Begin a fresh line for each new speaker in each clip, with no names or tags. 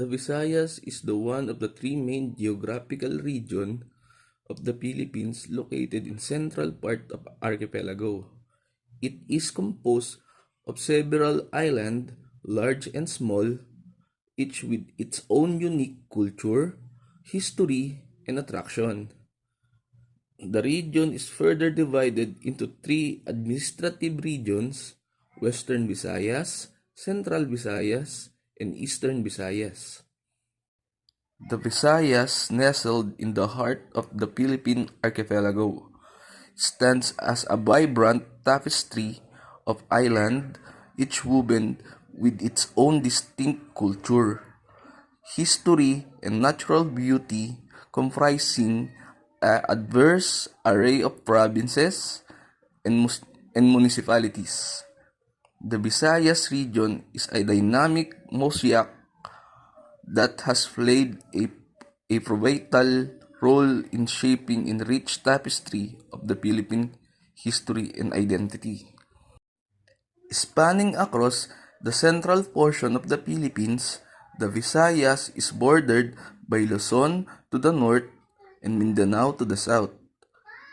The Visayas is the one of the three main geographical regions of the Philippines located in central part of archipelago. It is composed of several islands, large and small, each with its own unique culture, history, and attraction. The region is further divided into three administrative regions: Western Visayas, Central Visayas, and Eastern Visayas. The Visayas, nestled in the heart of the Philippine archipelago, stands as a vibrant tapestry of island, each woven with its own distinct culture, history, and natural beauty, comprising a diverse array of provinces and municipalities. The Visayas region is a dynamic mosaic that has played a pivotal role in shaping the rich tapestry of the Philippine history and identity. Spanning across the central portion of the Philippines, the Visayas is bordered by Luzon to the north and Mindanao to the south.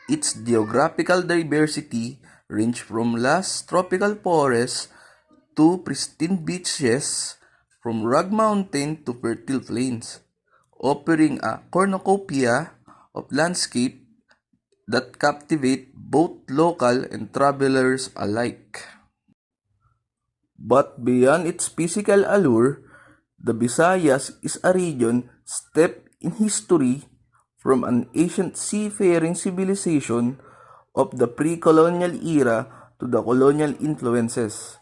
Its geographical diversity ranges from lush tropical forests to pristine beaches, from rugged mountain to fertile plains, offering a cornucopia of landscape that captivate both local and travelers alike. But beyond its physical allure, the Visayas is a region steeped in history, from an ancient seafaring civilization of the pre-colonial era to the colonial influences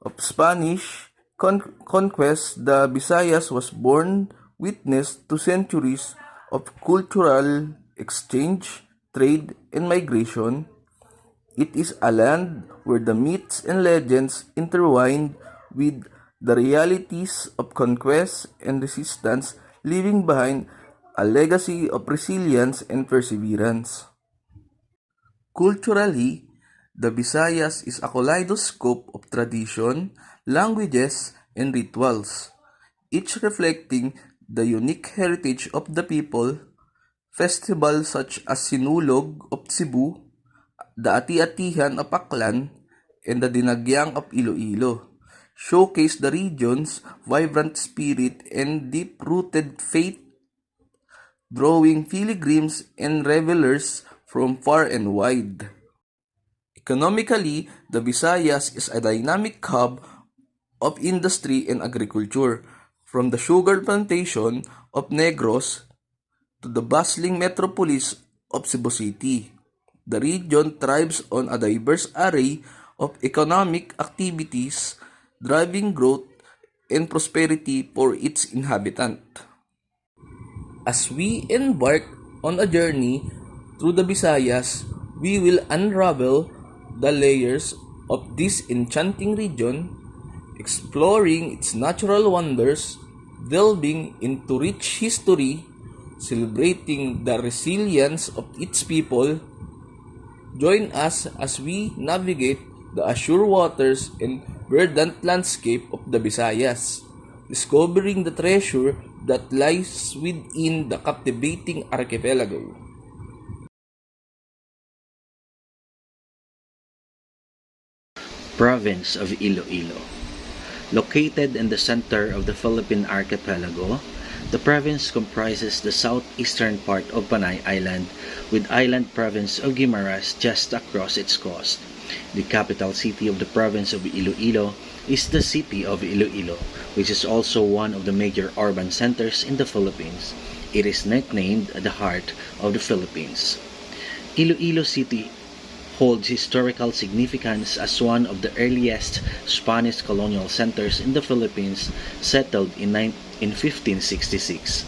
of Spanish conquest. The Visayas was born witness to centuries of cultural exchange, trade, and migration. It is a land where the myths and legends intertwine with the realities of conquest and resistance, leaving behind a legacy of resilience and perseverance. Culturally, the Visayas is a kaleidoscope of tradition, languages, and rituals, each reflecting the unique heritage of the people. Festivals such as Sinulog of Cebu, the Ati-Atihan of Aklan, and the Dinagyang of Iloilo showcase the region's vibrant spirit and deep-rooted faith, drawing pilgrims and revelers from far and wide. Economically, the Visayas is a dynamic hub of industry and agriculture, from the sugar plantation of Negros to the bustling metropolis of Cebu City. The region thrives on a diverse array of economic activities, driving growth and prosperity for its inhabitants. As we embark on a journey through the Visayas, we will unravel the layers of this enchanting region, exploring its natural wonders, delving into rich history, celebrating the resilience of its people. Join us as we navigate the azure waters and verdant landscape of the Visayas, discovering the treasure that lies within the captivating archipelago.
Province of Iloilo. Located in the center of the Philippine archipelago, the province comprises the southeastern part of Panay Island, with island province of Guimaras just across its coast. The capital city of the province of Iloilo is the city of Iloilo, which is also one of the major urban centers in the Philippines. It is nicknamed the heart of the Philippines. Iloilo City holds historical significance as one of the earliest Spanish colonial centers in the Philippines, settled in 1566.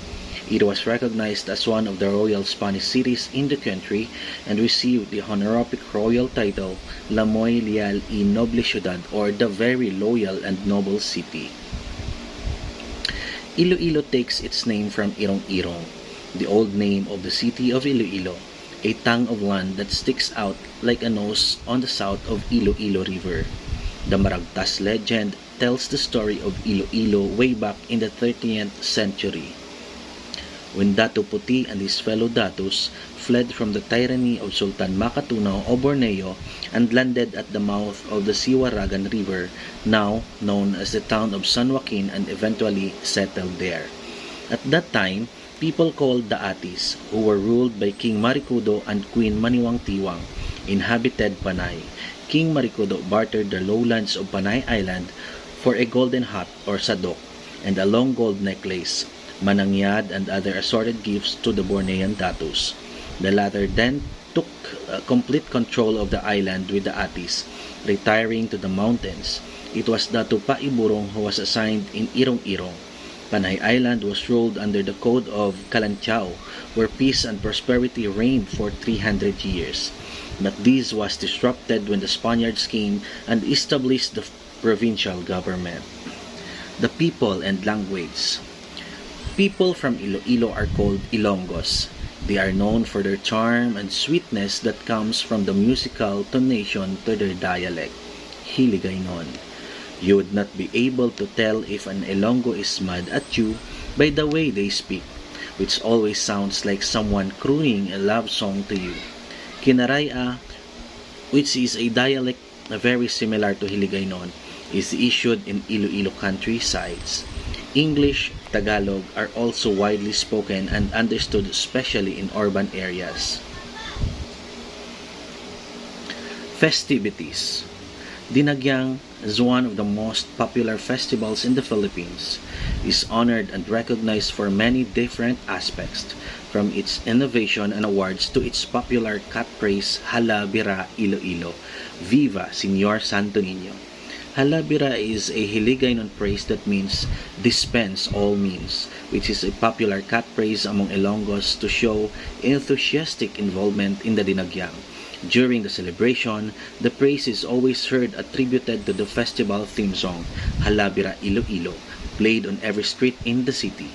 It was recognized as one of the royal Spanish cities in the country and received the honorific royal title La Muy Leal y Noble Ciudad, or the very loyal and noble city. Iloilo takes its name from Irong-Irong, the old name of the city of Iloilo, a tongue of land that sticks out like a nose on the south of Iloilo River. The Maragtas legend tells the story of Iloilo way back in the 13th century, when Datu Puti and his fellow Datus fled from the tyranny of Sultan Makatunaw of Borneo and landed at the mouth of the Siwaragan River, now known as the town of San Joaquin, and eventually settled there. At that time, people called the Atis, who were ruled by King Marikudo and Queen Maniwang Tiwang, inhabited Panay. King Marikudo bartered the lowlands of Panay Island for a golden hat or sadok and a long gold necklace, manangyad, and other assorted gifts to the Bornean Datus. The latter then took complete control of the island with the Atis, retiring to the mountains. It was Datu Paiburong who was assigned in Irong-Irong. Panay Island was ruled under the Code of Kalantiao, where peace and prosperity reigned for 300 years. But this was disrupted when the Spaniards came and established the provincial government. The people and language. People from Iloilo are called Ilonggos. They are known for their charm and sweetness that comes from the musical tonation to their dialect, Hiligaynon. You would not be able to tell if an Ilonggo is mad at you by the way they speak, which always sounds like someone crooning a love song to you. Kinaraya, which is a dialect very similar to Hiligaynon, is issued in Iloilo countrysides. English, Tagalog are also widely spoken and understood, especially in urban areas. Festivities. Dinagyang is one of the most popular festivals in the Philippines. It is honored and recognized for many different aspects, from its innovation and awards to its popular catchphrase, Hala Bira Iloilo, Viva Señor Santo Niño. Hala Bira is a Hiligaynon phrase that means dispense all means, which is a popular catchphrase among Ilonggos to show enthusiastic involvement in the dinagyang. During the celebration, the praise is always heard attributed to the festival theme song, Hala Bira Iloilo, played on every street in the city.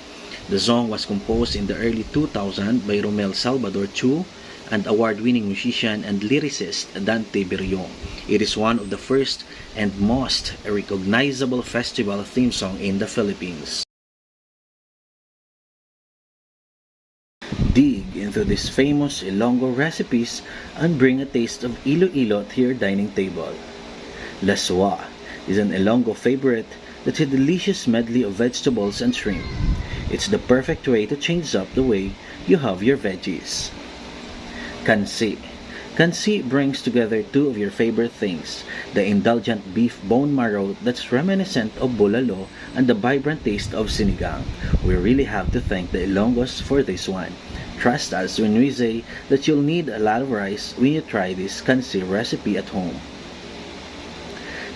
The song was composed in the early 2000s by Romel Salvador Chu and award-winning musician and lyricist Dante Birion. It is one of the first and most recognizable festival theme song in the Philippines. Dig into these famous Ilonggo recipes and bring a taste of Iloilo to your dining table. Laswa is an Ilonggo favorite that's a delicious medley of vegetables and shrimp. It's the perfect way to change up the way you have your veggies. Kansi. Kansi brings together two of your favorite things, the indulgent beef bone marrow that's reminiscent of bulalo and the vibrant taste of sinigang. We really have to thank the Ilonggos for this one. Trust us when we say that you'll need a lot of rice when you try this kansi recipe at home.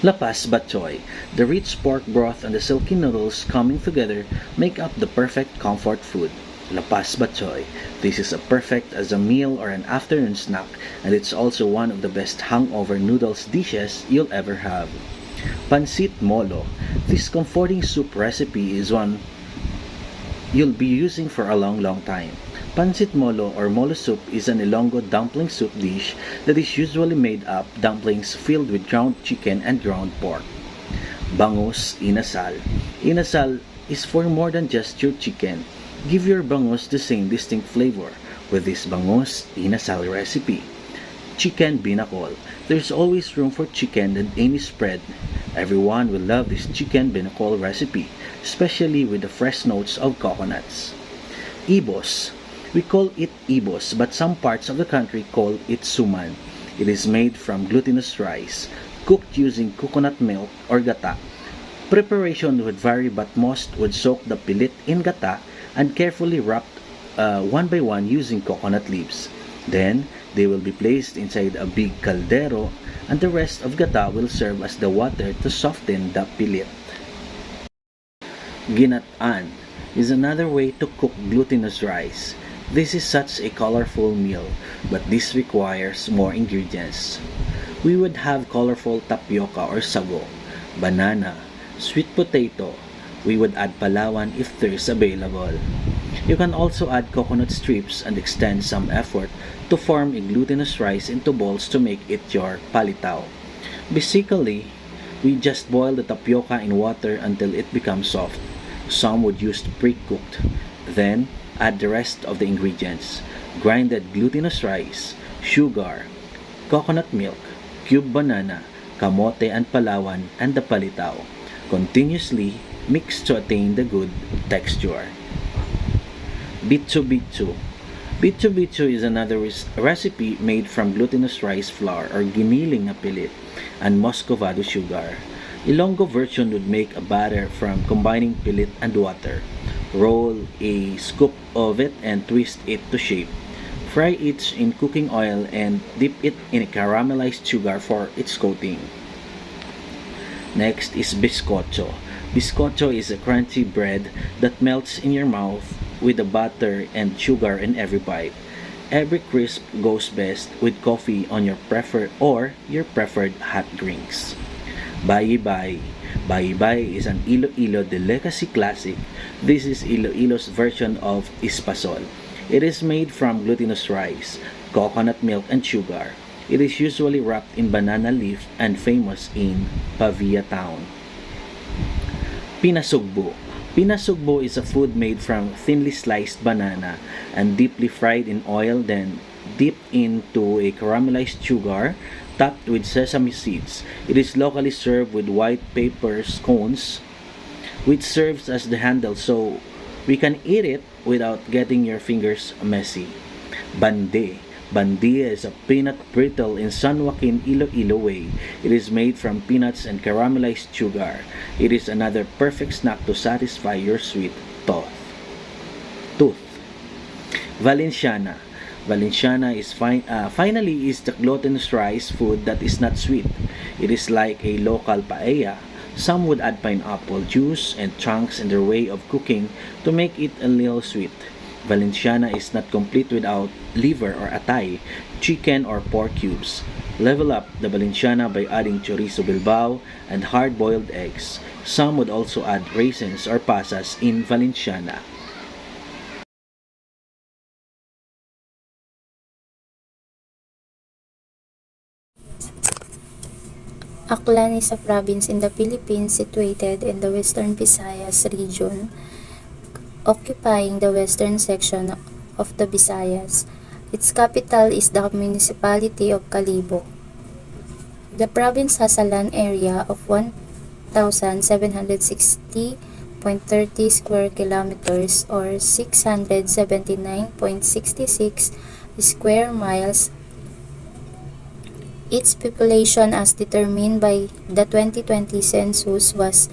Lapas Batchoy. The rich pork broth and the silky noodles coming together make up the perfect comfort food. Lapas Batchoy. This is perfect as a meal or an afternoon snack, and it's also one of the best hangover noodles dishes you'll ever have. Pansit Molo. This comforting soup recipe is one you'll be using for a long time. Pansit Molo or Molo soup is an Ilonggo dumpling soup dish that is usually made up dumplings filled with ground chicken and ground pork. Bangus Inasal. Inasal is for more than just your chicken. Give your bangus the same distinct flavor with this bangus inasal recipe. Chicken binakol. There's always room for chicken in any spread. Everyone will love this chicken binakol recipe, especially with the fresh notes of coconuts. Ibos. We call it ibos, but some parts of the country call it suman. It is made from glutinous rice, cooked using coconut milk or gata. Preparation would vary, but most would soak the pilit in gata and carefully wrapped one by one using coconut leaves. Then, they will be placed inside a big caldero, and the rest of gata will serve as the water to soften the pilit. Ginatan is another way to cook glutinous rice. This is such a colorful meal, but this requires more ingredients. We would have colorful tapioca or sago, banana, sweet potato. We would add palawan if there is available. You can also add coconut strips and extend some effort to form a glutinous rice into balls to make it your palitaw. Basically, We just boil the tapioca in water until it becomes soft. Some would use pre-cooked. Then, add the rest of the ingredients. Grinded glutinous rice, sugar, coconut milk, cubed banana, kamote and palawan, and the palitaw. Continuously mix to attain the good texture. Bitsu bitsu. Bitsu bitsu is another recipe made from glutinous rice flour or giniling na pilit and muscovado sugar. Ilonggo version would make a batter from combining pilit and water. Roll a scoop of it and twist it to shape. Fry it in cooking oil and dip it in caramelized sugar for its coating. Next is bizcocho. Bizcocho is a crunchy bread that melts in your mouth with the butter and sugar in every bite. Every crisp goes best with coffee on your preferred hot drinks. Bayi-bayi. Bayi-bayi is an Iloilo delicacy classic. This is Iloilo's version of ispasol. It is made from glutinous rice, coconut milk, and sugar. It is usually wrapped in banana leaf and famous in Pavia town. Pinasugbo. Pinasugbo is a food made from thinly sliced banana and deeply fried in oil, then dipped into a caramelized sugar topped with sesame seeds. It is locally served with white paper scones, which serves as the handle so we can eat it without getting your fingers messy. Bande. Bandia is a peanut brittle in San Joaquin, Iloilo way. It is made from peanuts and caramelized sugar. It is another perfect snack to satisfy your sweet tooth. Valenciana. Valenciana is finally is the glutinous rice food that is not sweet. It is like a local paella. Some would add pineapple juice and chunks in their way of cooking to make it a little sweet. Valenciana is not complete without liver or atay, chicken or pork cubes. Level up the Valenciana by adding chorizo bilbao and hard-boiled eggs. Some would also add raisins or pasas in Valenciana.
Aklan is a province in the Philippines situated in the Western Visayas region, occupying the western section of the Visayas. Its capital is the municipality of Calibo. The province has a land area of 1,760.30 square kilometers or 679.66 square miles. Its population as determined by the 2020 census was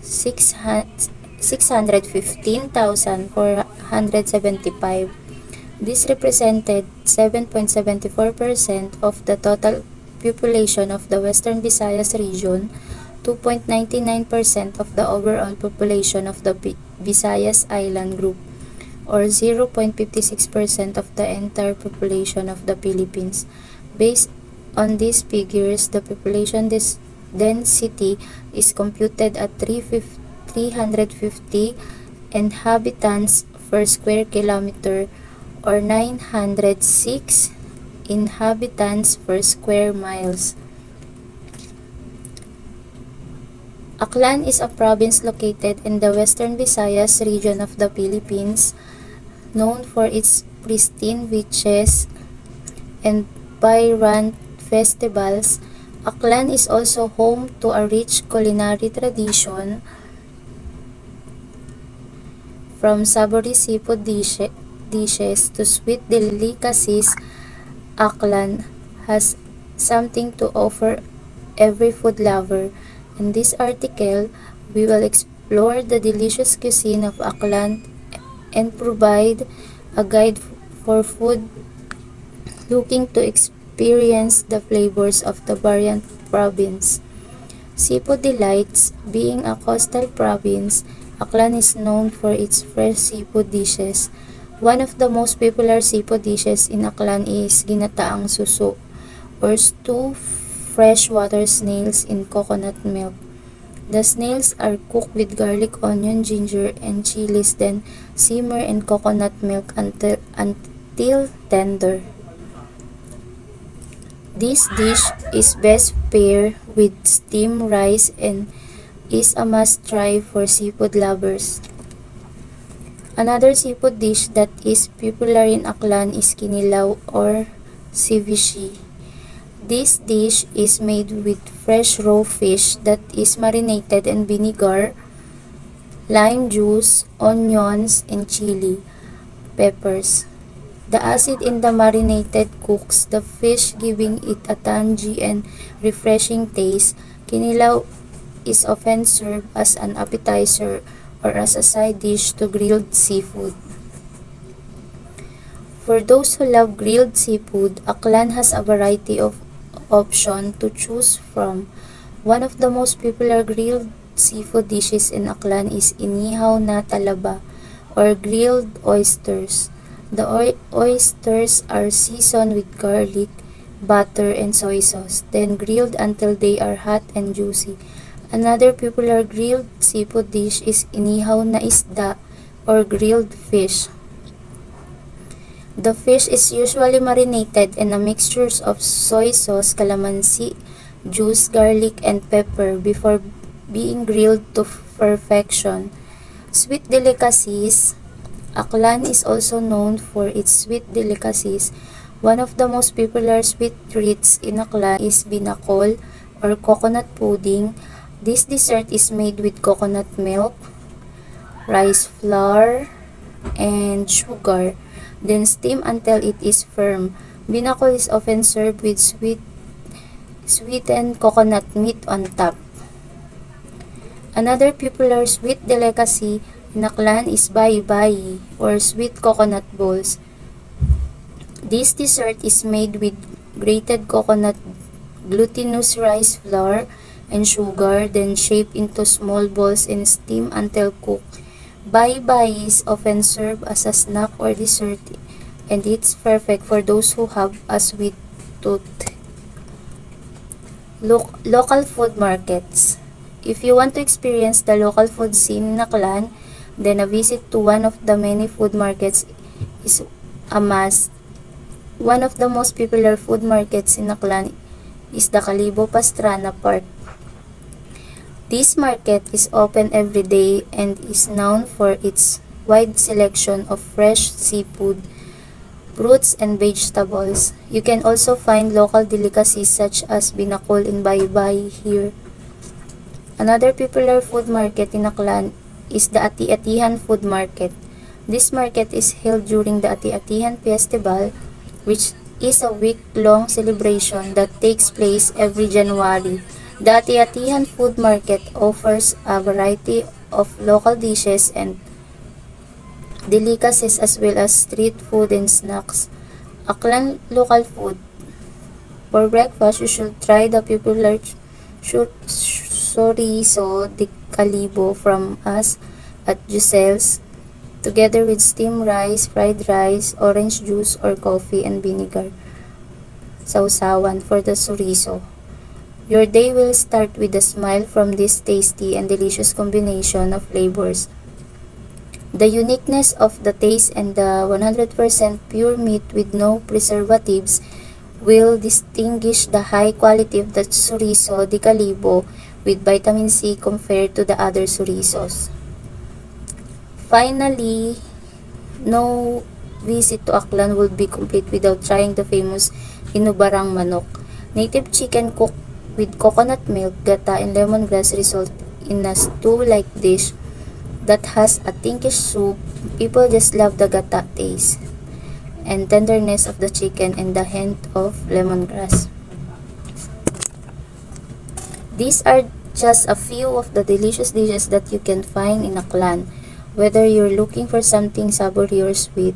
615,475. This represented 7.74% of the total population of the Western Visayas region, 2.99% of the overall population of the Visayas Island group, or 0.56% of the entire population of the Philippines. Based on these figures, the population density is computed at 350 inhabitants per square kilometer or 906 inhabitants per square miles. Aklan is a province located in the Western Visayas region of the Philippines, known for its pristine beaches and vibrant festivals. Aklan is also home to a rich culinary tradition, from savory seafood dishes to sweet delicacies. Aklan has something to offer every food lover. In this article, we will explore the delicious cuisine of Aklan and provide a guide for food looking to experience the flavors of the variant province. Seafood delights. Being a coastal province, Aklan is known for its fresh seafood dishes. One of the most popular seafood dishes in Aklan is ginataang suso, or stew freshwater snails in coconut milk. The snails are cooked with garlic, onion, ginger, and chilies, then simmer in coconut milk until tender. This dish is best paired with steamed rice and is a must-try for seafood lovers. Another seafood dish that is popular in Aklan is kinilaw or ceviche. This dish is made with fresh raw fish that is marinated in vinegar, lime juice, onions, and chili peppers. The acid in the marinated cooks the fish, giving it a tangy and refreshing taste. Kinilaw is often served as an appetizer or as a side dish to grilled seafood. For those who love grilled seafood, Aklan has a variety of options to choose from. One of the most popular grilled seafood dishes in Aklan is inihaw na talaba or grilled oysters. The oysters are seasoned with garlic, butter, and soy sauce, then grilled until they are hot and juicy. Another popular grilled seafood dish is inihaw na isda or grilled fish. The fish is usually marinated in a mixture of soy sauce, calamansi juice, garlic, and pepper before being grilled to perfection. Sweet delicacies. Aklan is also known for its sweet delicacies. One of the most popular sweet treats in Aklan is binakol or coconut pudding. This dessert is made with coconut milk, rice flour, and sugar, then steamed until it is firm. Binakol is often served with sweetened coconut meat on top. Another popular sweet delicacy in Aklan is bayi-bayi or sweet coconut balls. This dessert is made with grated coconut, glutinous rice flour, and sugar, then shaped into small balls and steamed until cooked. Bayi-bayi is often served as a snack or dessert, and it's perfect for those who have a sweet tooth. Local food markets. If you want to experience the local food scene in Aklan, then a visit to one of the many food markets is a must. One of the most popular food markets in Aklan is the Kalibo Pastrana Park. This market is open every day and is known for its wide selection of fresh seafood, fruits, and vegetables. You can also find local delicacies such as binakol and bayi-bayi here. Another popular food market in Aklan is the Ati-Atihan Food Market. This market is held during the Ati-Atihan Festival, which is a week-long celebration that takes place every January. The Ati-Atihan Food Market offers a variety of local dishes and delicacies as well as street food and snacks. Aklan local food. For breakfast, you should try the popular chorizo de Kalibo from us at Giselle's, together with steamed rice, fried rice, orange juice or coffee and vinegar sausawan for the chorizo. Your day will start with a smile from this tasty and delicious combination of flavors. The uniqueness of the taste and the 100% pure meat with no preservatives will distinguish the high quality of the chorizo de Kalibo with vitamin C compared to the other chorizos. Finally, no visit to Aklan would be complete without trying the famous inubarang manok. Native chicken cooked with coconut milk, gata, and lemongrass result in a stew-like dish that has a pinkish soup. People just love the gata taste and tenderness of the chicken and the hint of lemongrass. These are just a few of the delicious dishes that you can find in Aklan. Whether you're looking for something savory or sweet,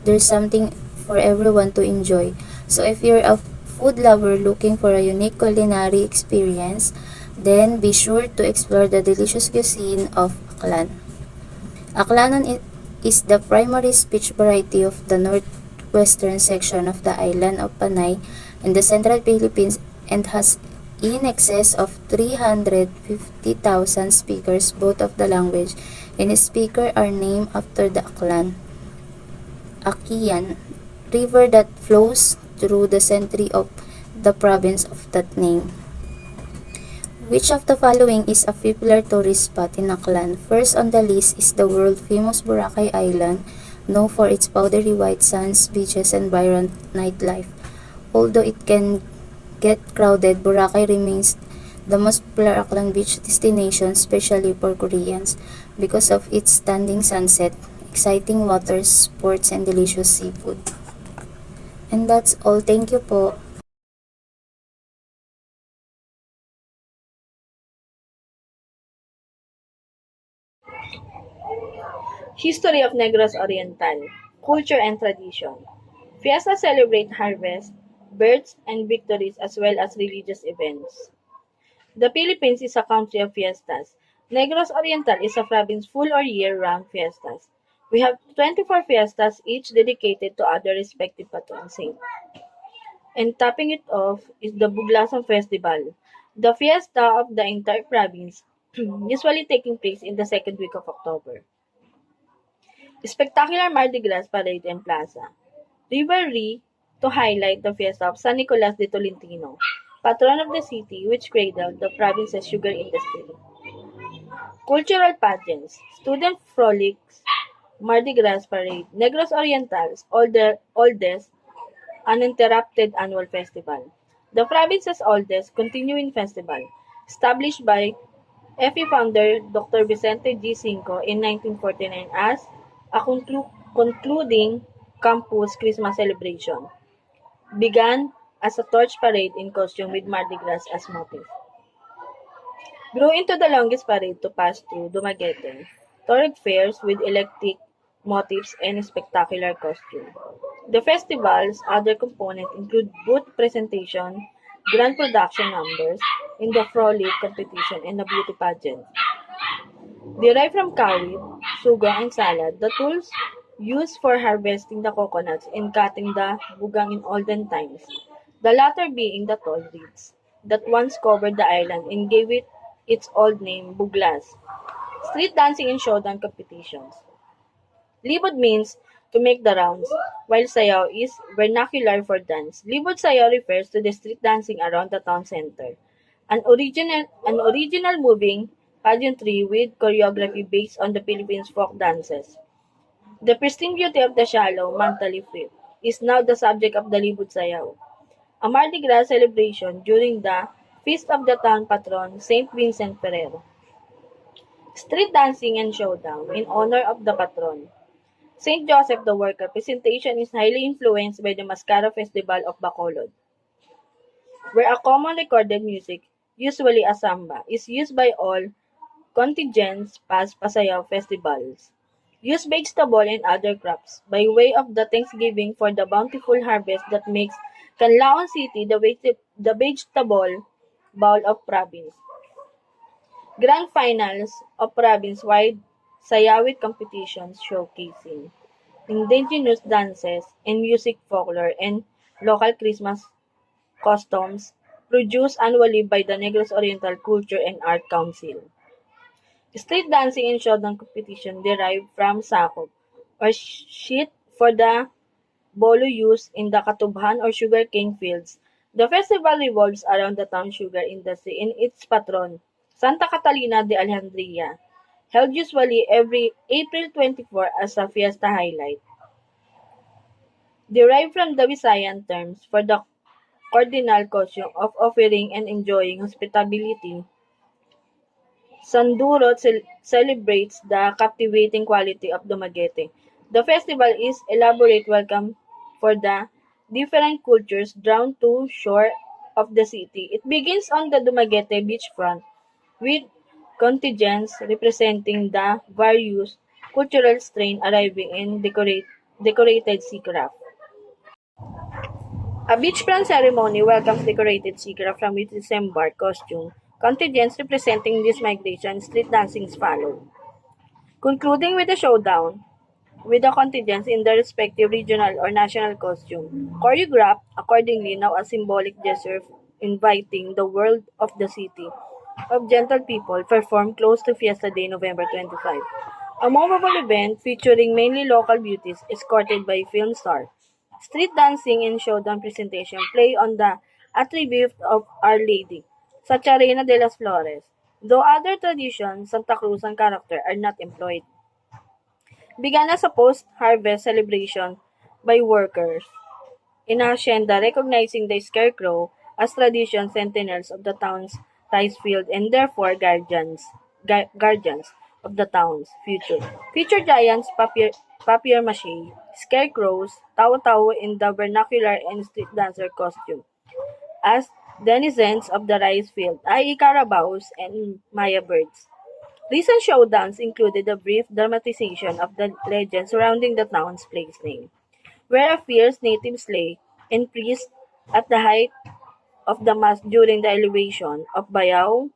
there's something for everyone to enjoy. So if you're a food lover looking for a unique culinary experience, then be sure to explore the delicious cuisine of Aklan. Aklanon is the primary speech variety of the northwestern section of the island of Panay in the central Philippines and has in excess of 350,000 speakers both of the language, and its speakers are named after the Akian River that flows through the center of the province of that name. Which of the following is a popular tourist spot in Aklan? First on the list is the world-famous Boracay Island, known for its powdery white sands, beaches, and vibrant nightlife. Although it can get crowded, Boracay remains the most popular Aklan beach destination, especially for Koreans, because of its stunning sunset, exciting waters, sports, and delicious seafood. And that's all. Thank you po.
History of Negros Oriental, Culture and Tradition. Fiestas celebrate harvest, births, and victories as well as religious events. The Philippines is a country of fiestas. Negros Oriental is a province full or year-round fiestas. We have 24 fiestas, each dedicated to other respective patron saint. And topping it off is the Buglasan Festival, the fiesta of the entire province, usually taking place in the second week of October. Spectacular Mardi Gras Parade and Plaza. Rivalry to highlight the fiesta of San Nicolas de Tolentino, patron of the city which cradled the province's sugar industry. Cultural pageants, student frolics, Mardi Gras Parade, Negros Oriental's oldest uninterrupted annual festival. The province's oldest continuing festival, established by FE founder Dr. Vicente G. Cinco in 1949 as a concluding campus Christmas celebration, began as a torch parade in costume with Mardi Gras as motif. Grew into the longest parade to pass through Dumaguete, touring fairs with eclectic motifs and spectacular costume. The festival's other components include booth presentation, grand production numbers, in the frolic competition, and a beauty pageant. Derived from kawit, sugong, and salad, the tools used for harvesting the coconuts and cutting the bugang in olden times, the latter being the tall reeds that once covered the island and gave it its old name, Buglas. Street dancing and showdown competitions. Libod means to make the rounds, while sayaw is vernacular for dance. Libod sayaw refers to the street dancing around the town center. An original moving pageantry with choreography based on the Philippines folk dances. The pristine beauty of the shallow, Mantali Frith is now the subject of the Libod Sayaw, a Mardi Gras celebration during the feast of the town patron, Saint Vincent Ferrer. Street dancing and showdown in honor of the patron. Saint Joseph the Worker presentation is highly influenced by the Mascara Festival of Bacolod, where a common recorded music, usually a samba, is used by all contingents past Pasayaw festivals. Use vegetable and other crops by way of the thanksgiving for the bountiful harvest that makes Canlaon City the vegetable bowl of province. Grand finals of province-wide sayawit competitions showcasing indigenous dances and music folklore and local Christmas customs produced annually by the Negros Oriental Culture and Art Council. Street dancing and showdown competition derived from sakop, or sheet for the bolo used in the Katubhan or sugarcane fields. The festival revolves around the town sugar industry and its patron, Santa Catalina de Alejandria, held usually every April 24 as a fiesta highlight. Derived from the Visayan terms for the cardinal costume of offering and enjoying hospitality, Sandurot celebrates the captivating quality of Dumaguete. The festival is elaborate welcome for the different cultures drawn to shore of the city. It begins on the Dumaguete beachfront with contingents representing the various cultural strain arriving in decorated seacraft. A beachfront ceremony welcomes decorated seacraft from which disembark costume. Contingents representing this migration, street dancings follow. Concluding with a showdown with the contingents in their respective regional or national costume, choreographed accordingly now a symbolic gesture inviting the world of the city of gentle people perform close to Fiesta Day November 25. A movable event featuring mainly local beauties escorted by film star. Street dancing and showdown presentation play on the a tribute of Our Lady, such Reina de las Flores. Though other traditions, Santa Cruzan character are not employed. Began as a post-harvest celebration by workers in a hacienda, recognizing the scarecrow as tradition sentinels of the town's rice field and therefore guardians of the town's future. Future giants, papier-mâché, scarecrows, tao-tao in the vernacular and street dancer costume, as denizens of the rice field, i.e. carabaos and maya birds. Recent showdowns included a brief dramatization of the legend surrounding the town's place name, where a fierce native slay and priest at the height of the mass during the elevation of Bayao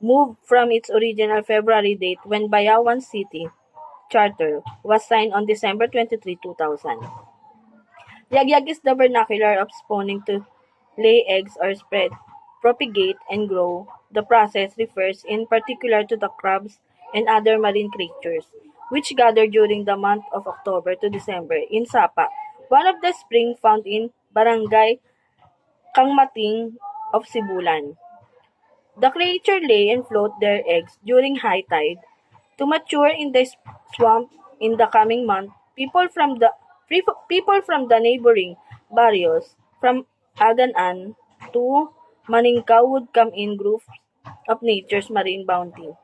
moved from its original February date when Bayawan City Charter was signed on December 23, 2000. Yagyag is the vernacular of spawning to lay eggs or spread, propagate, and grow. The process refers in particular to the crabs and other marine creatures, which gather during the month of October to December in Sapa, one of the spring found in Barangay Kangmating of Sibulan. The creature lay and float their eggs during high tide to mature in the swamp in the coming month. People from the neighboring barrios, from Aganan to Maningkaw, would come in groups of nature's marine bounty,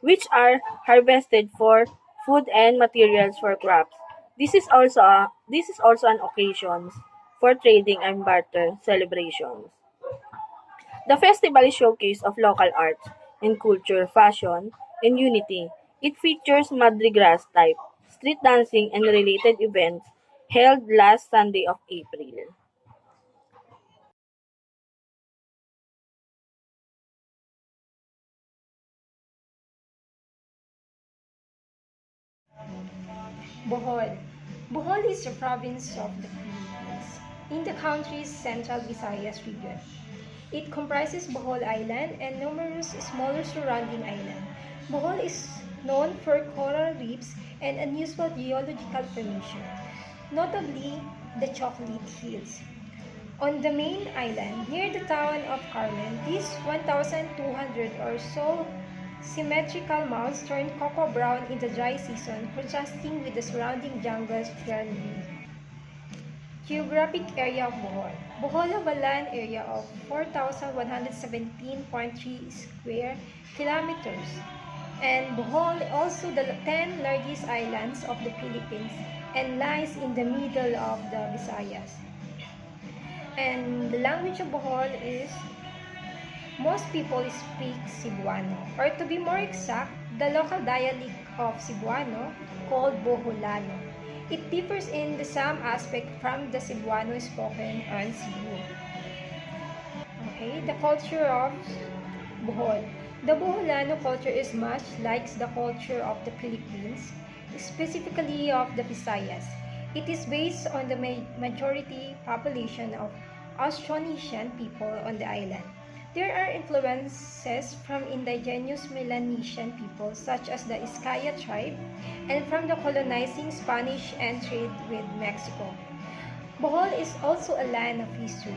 which are harvested for food and materials for crops. This is also an occasion for trading and barter celebrations. The festival is showcase of local arts and culture, fashion, and unity. It features Madrigras type, street dancing, and related events held last Sunday of April.
Bohol. Bohol is a province of the Philippines in the country's central Visayas region. It comprises Bohol Island and numerous smaller surrounding islands. Bohol is known for coral reefs and unusual geological formation, notably the Chocolate Hills. On the main island, near the town of Carmen, these 1,200 or so symmetrical mounds turn cocoa brown in the dry season, contrasting with the surrounding jungles greenery. Geographic area of Bohol. Bohol have a land area of 4,117.3 square kilometers, and Bohol also the 10 largest islands of the Philippines and lies in the middle of the Visayas. And the language of Bohol is most people speak Cebuano, or to be more exact, the local dialect of Cebuano called Boholano. It differs in the some aspect from the Cebuano spoken on Cebu. Okay, the culture of Bohol. The Boholano culture is much like the culture of the Philippines, specifically of the Visayas. It is based on the majority population of Austronesian people on the island. There are influences from indigenous Melanesian people such as the Iskaya tribe and from the colonizing Spanish and trade with Mexico. Bohol is also a land of history,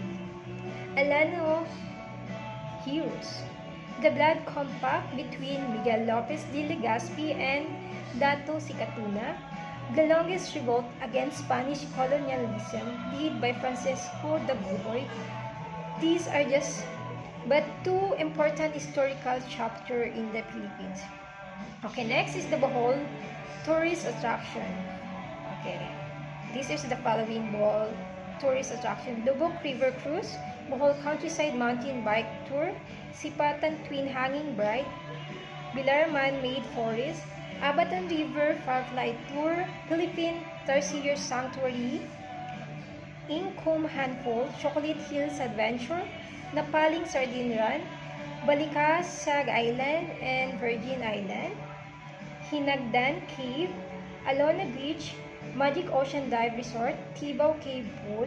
a land of heroes. The blood compact between Miguel Lopez de Legazpi and Dato Sicatuna, the longest revolt against Spanish colonialism led by Francisco de Buhoy. These are just but two important historical chapters in the Philippines. Okay, next is the Bohol tourist attraction. Okay, this is the following Bohol tourist attraction: Lubok River Cruise, Bohol Countryside Mountain Bike Tour, Sipatan Twin Hanging Bride, Bilar Man-Made Forest, Abatan River Firefly Tour, Philippine Tertiary Sanctuary, Inkumhan Falls, Chocolate Hills Adventure, Napaling Sardine Run, Balikasag Island and Virgin Island, Hinagdan Cave, Alona Beach, Magic Ocean Dive Resort, Tibaw Cave Pool,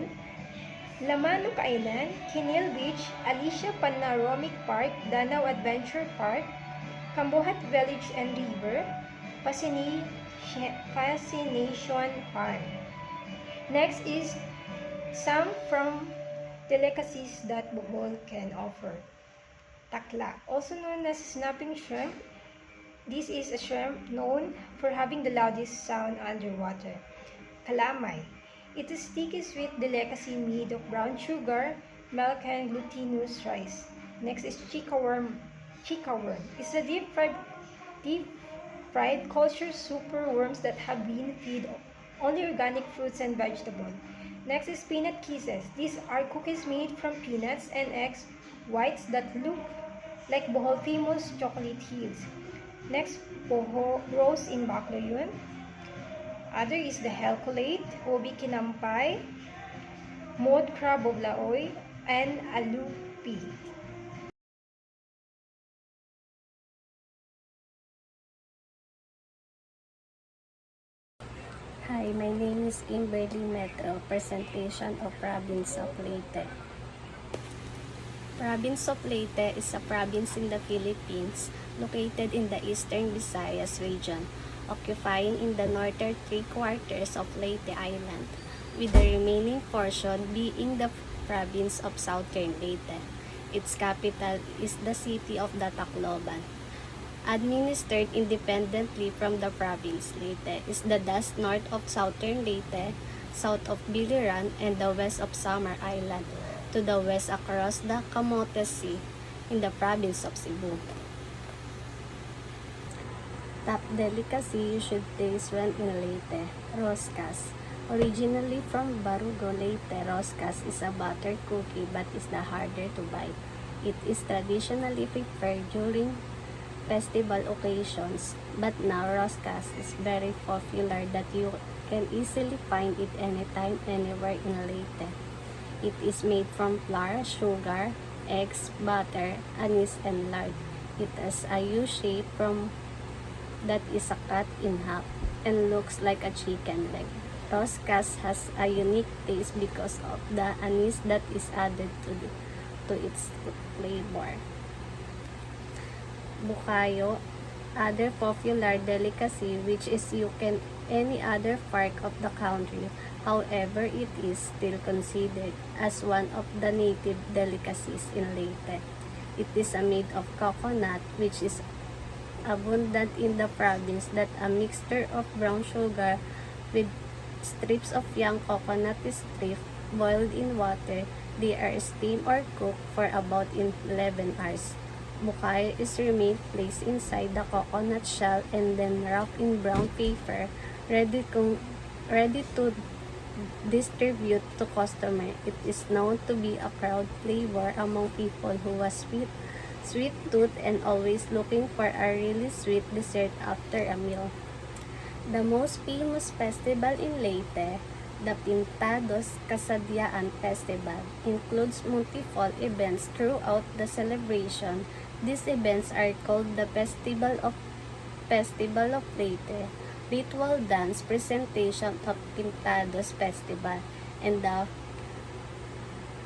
Lamanok Island, Kinil Beach, Alicia Panoramic Park, Danau Adventure Park, Kambohat Village and River, Fascination Farm. Next is some from delicacies that Bohol can offer. Takla, also known as snapping shrimp. This is a shrimp known for having the loudest sound underwater. Calamay. It is sticky sweet delicacy made of brown sugar, milk, and glutinous rice. Next is chica worm. Chica worm is a deep fried culture super worms that have been fed only organic fruits and vegetables. Next is peanut kisses. These are cookies made from peanuts and eggs whites that look like Bohol famous chocolate hills. Next, Bohol rose in Baclayon. Other is the Helcolate, Ubi Kinampay, Mod Crab of Laoy, and Alupi.
Hi, my name is Kimberly Metro, presentation of Province of Leyte. Province of Leyte is a province in the Philippines located in the eastern Visayas region, occupying in the northern three-quarters of Leyte Island, with the remaining portion being the province of southern Leyte. Its capital is the city of the Tacloban. Administered independently from the province, Leyte is the thus north of southern Leyte, south of Biliran, and the west of Samar Island, to the west across the Camotes Sea in the province of Cebu. Top delicacy you should taste when in Leyte, Roscas. Originally from Barugo, Leyte, Roscas is a buttered cookie but is the harder to bite. It is traditionally prepared during festival occasions, but now Roscas is very popular that you can easily find it anytime, anywhere in Leyte. It is made from flour, sugar, eggs, butter, anise, and lard. It has a U shape from that is cut in half and looks like a chicken leg. Roscas has a unique taste because of the anise that is added to its flavor. Bukayo, other popular delicacy which is you can any other part of the country. However, it is still considered as one of the native delicacies in Leyte. It is made of coconut, which is abundant in the province, that a mixture of brown sugar with strips of young coconut strip boiled in water. They are steamed or cooked for about 11 hours. Bukayo is remained placed inside the coconut shell and then wrapped in brown paper, ready to distribute to customer. It is known to be a crowd flavor among people who was sweet tooth and always looking for a really sweet dessert after a meal. The most famous festival in Leyte, the Pintados Kasadyaan Festival, includes multiple events throughout the celebration. These events are called the Festival of Leyte, ritual dance presentation of Pintados Festival, and the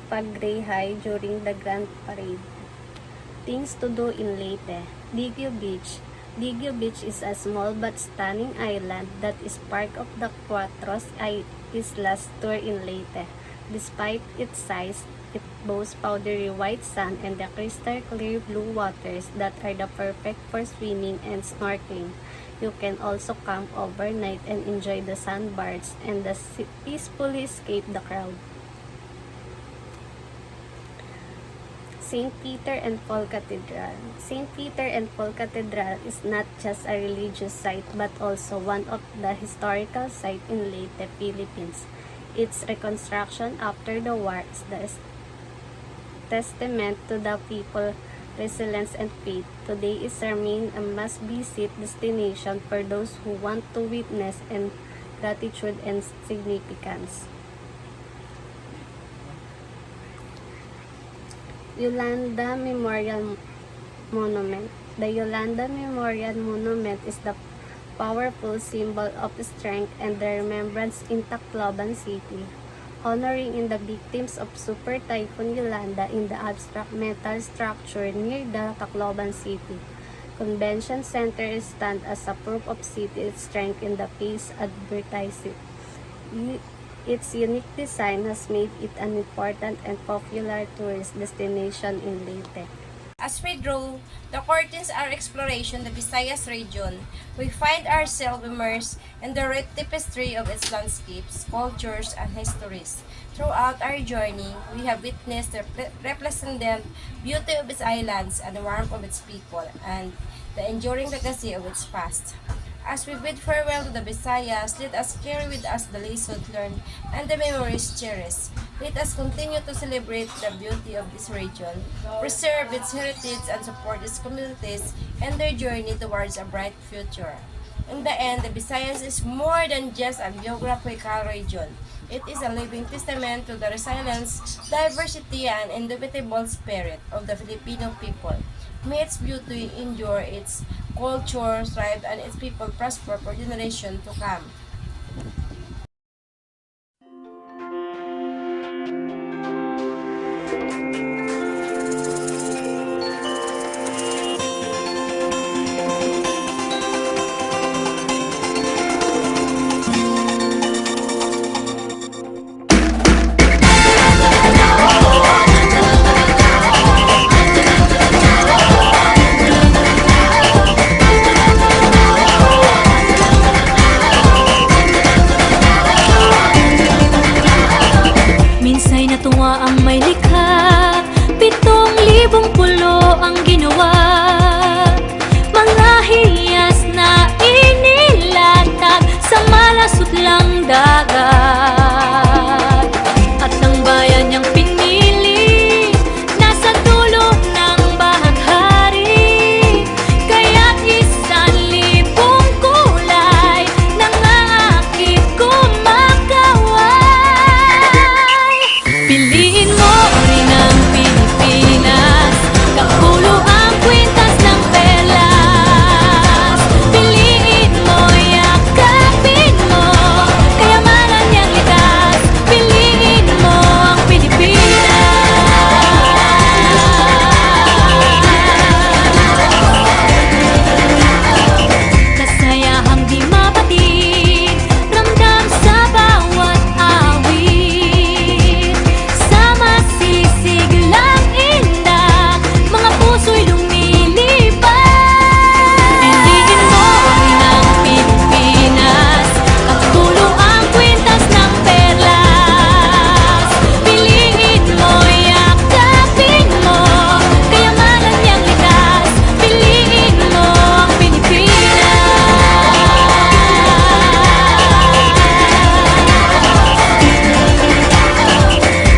Pagrehay during the Grand Parade. Things to do in Leyte. Digyo Beach. Digyo Beach is a small but stunning island that is part of the Cuatro Islas tour in Leyte. Despite its size, it boasts powdery white sand and the crystal clear blue waters that are the perfect for swimming and snorkeling. You can also camp overnight and enjoy the sandbars and peacefully escape the crowd. St. Peter and Paul Cathedral. St. Peter and Paul Cathedral is not just a religious site but also one of the historical sites in Leyte, Philippines. Its reconstruction after the war is the testament to the people's resilience and faith. Today is remain a must-visit destination for those who want to witness and gratitude and significance. Yolanda Memorial Monument. The Yolanda Memorial Monument is the powerful symbol of strength and the remembrance in Tacloban City, honoring in the victims of Super Typhoon Yolanda in the abstract metal structure near the Tacloban City. Convention Center stands as a proof of city strength in the face advertising. its unique design has made it an important and popular tourist destination in Leyte.
As we draw the curtains our exploration the Visayas region, we find ourselves immersed in the rich tapestry of its landscapes, cultures, and histories. Throughout our journey, we have witnessed the resplendent beauty of its islands and the warmth of its people, and the enduring legacy of its past. As we bid farewell to the Visayas, let us carry with us the lessons learned and the memories cherished. Let us continue to celebrate the beauty of this region, preserve its heritage, and support its communities and their journey towards a bright future. In the end, the Visayas is more than just a geographical region. It is a living testament to the resilience, diversity, and indomitable spirit of the Filipino people. May its beauty endure, its culture thrive, and its people prosper for generations to come.
Minsa'y natuwa ang may likha, 7,000 pulo ang ginawa. Mga hiyas na inilatag sa malasot lang dagat. At ang bayan niyang pinili, nasa dulo ng bahaghari. Kaya 1,000 kulay nang aakit kumakaway. Piliin mo rin ang Pilipinas, kapulo ang kwintas ng perlas. Piliin mo, yakapin mo, kayamanan niyang likas. Piliin mo ang Pilipinas. Kasayahang di mapatid, ramdam sa bawat awit. Sama silisig lang indak, mga puso'y lumilipad. Piliin mo rin ang Pilipinas, kapulo ang kwintas ng perlas. Piliin mo, yakapin mo, kayamanan niyang likas. Piliin mo ang Pilipinas.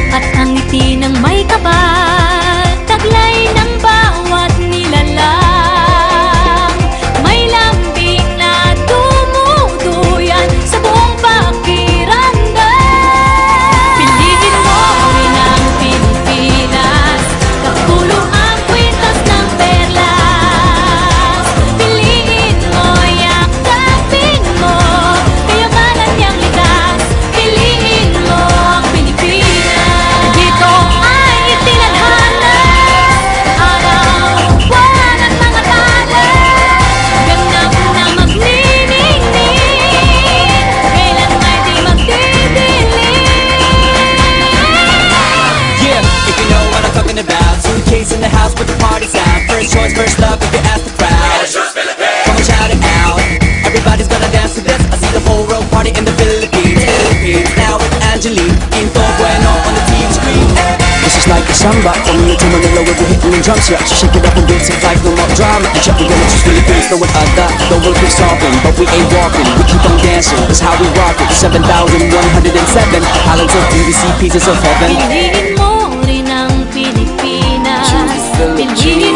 At ang ngiti ng may kapal, taglay ng bawat nilalang. May lambing na dumuduyan sa buong pakiramdam. Piliin mo rin ang Pilipinas, kapulo ang kwintas ng perlas. Piliin mo, yakapin mo, kayamanan niyang likas. Piliin mo ang Pilipinas. Dito ay itinadhana, araw, buwan at mga tala. Ganap na magniningning, kailan may di magdidilim.
Yeah, if you know what I'm talking about. Suitcase in the house with the party's out. First choice, first love, if you ask the crowd. Come on, shout it out. Everybody's gonna dance to this. I see the whole world party in the Philippines. Now with Angelique, Quinto Bueno on the TV screen.
This is like a samba, coming into Manila with the hitting and drums. Yeah, she shake it up and dance it like no more drama. And check, we're gonna choose Philippines, no one other. The world keeps talking, but we ain't walking. We keep on dancing, that's how we rock it. 7,107 islands of beauty, pieces of heaven.
Piliin mo rin ang Pilipinas. Piliin